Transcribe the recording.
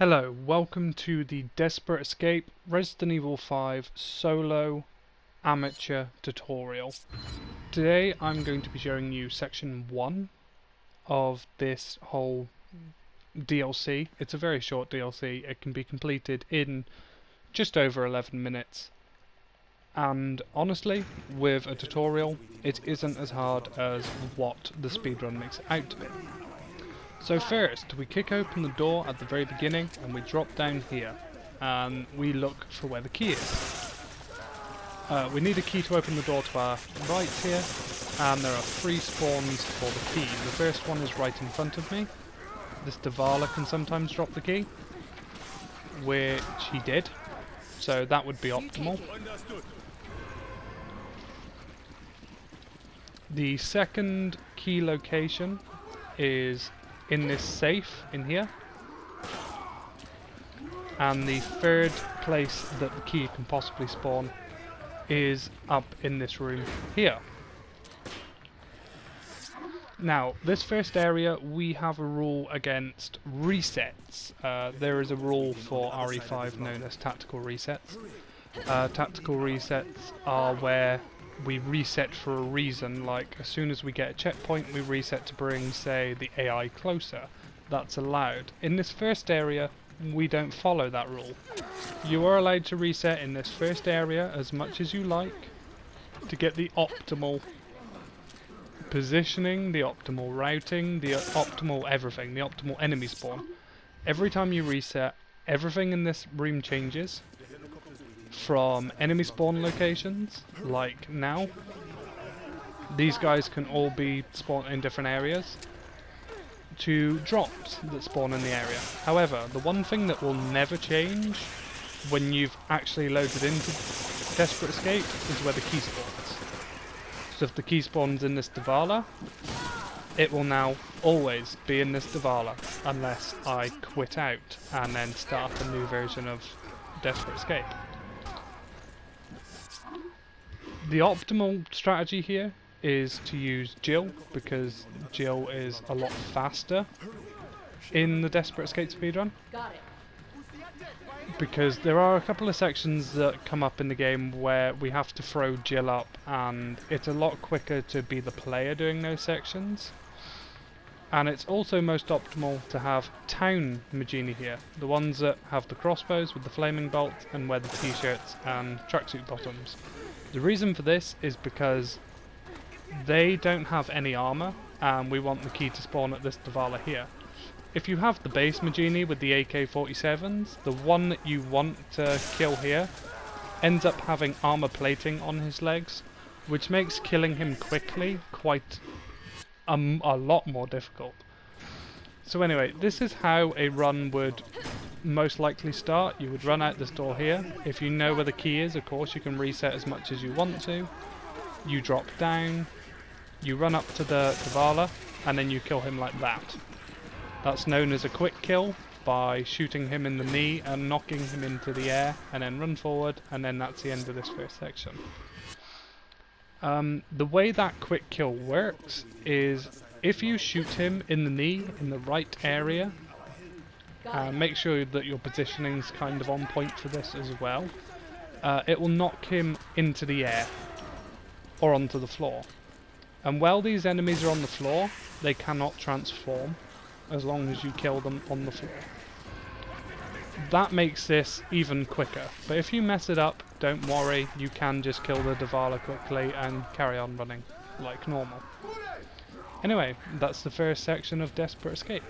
Hello, welcome to the Desperate Escape Resident Evil 5 solo amateur tutorial. Today I'm going to be showing you section 1 of this whole DLC. It's a very short DLC. It can be completed in just over 11 minutes. And honestly, with a tutorial, it isn't as hard as what the speedrun makes it out to be. So first, we kick open the door at the very beginning and we drop down here and we look for where the key is. We need a key to open the door to our right here, and there are 3 spawns for the key. The first one is right in front of me. This Davala can sometimes drop the key, which he did, so that would be optimal. The second key location is in this safe in here, and the third place that the key can possibly spawn is up in this room here. Now, this first area, we have a rule against resets. There is a rule for RE5 known as tactical resets. Tactical resets are where we reset for a reason, like as soon as we get a checkpoint we reset to bring, say, the AI closer. That's allowed. In this first area we don't follow that rule. You are allowed to reset in this first area as much as you like to get the optimal positioning, the optimal routing, the optimal everything, the optimal enemy spawn. Every time you reset, everything in this room changes. From enemy spawn locations, like now, these guys can all be spawned in different areas, to drops that spawn in the area. However, the one thing that will never change when you've actually loaded into Desperate Escape is where the key spawns. So if the key spawns in this Davala, it will now always be in this Davala, unless I quit out and then start a new version of Desperate Escape. The optimal strategy here is to use Jill, because Jill is a lot faster in the Desperate Escape speedrun. Because there are a couple of sections that come up in the game where we have to throw Jill up, and it's a lot quicker to be the player doing those sections. And it's also most optimal to have town Magini here, the ones that have the crossbows with the flaming bolt and wear the t-shirts and tracksuit bottoms. The reason for this is because they don't have any armor, and we want the key to spawn at this Davala here. If you have the base Magini with the AK-47s, the one that you want to kill here ends up having armor plating on his legs, which makes killing him quickly quite a lot more difficult. So anyway, this is how a run would most likely start. You would run out this door here. If you know where the key is, of course you can reset as much as you want to. You drop down, you run up to the Davala, and then you kill him like that. That's known as a quick kill, by shooting him in the knee and knocking him into the air, and then run forward, and then that's the end of this first section. The way that quick kill works is if you shoot him in the knee, in the right area, make sure that your positioning's kind of on point for this as well, it will knock him into the air or onto the floor. And while these enemies are on the floor, they cannot transform as long as you kill them on the floor. That makes this even quicker, but if you mess it up, don't worry, you can just kill the Davala quickly and carry on running like normal. Anyway, that's the first section of Desperate Escape.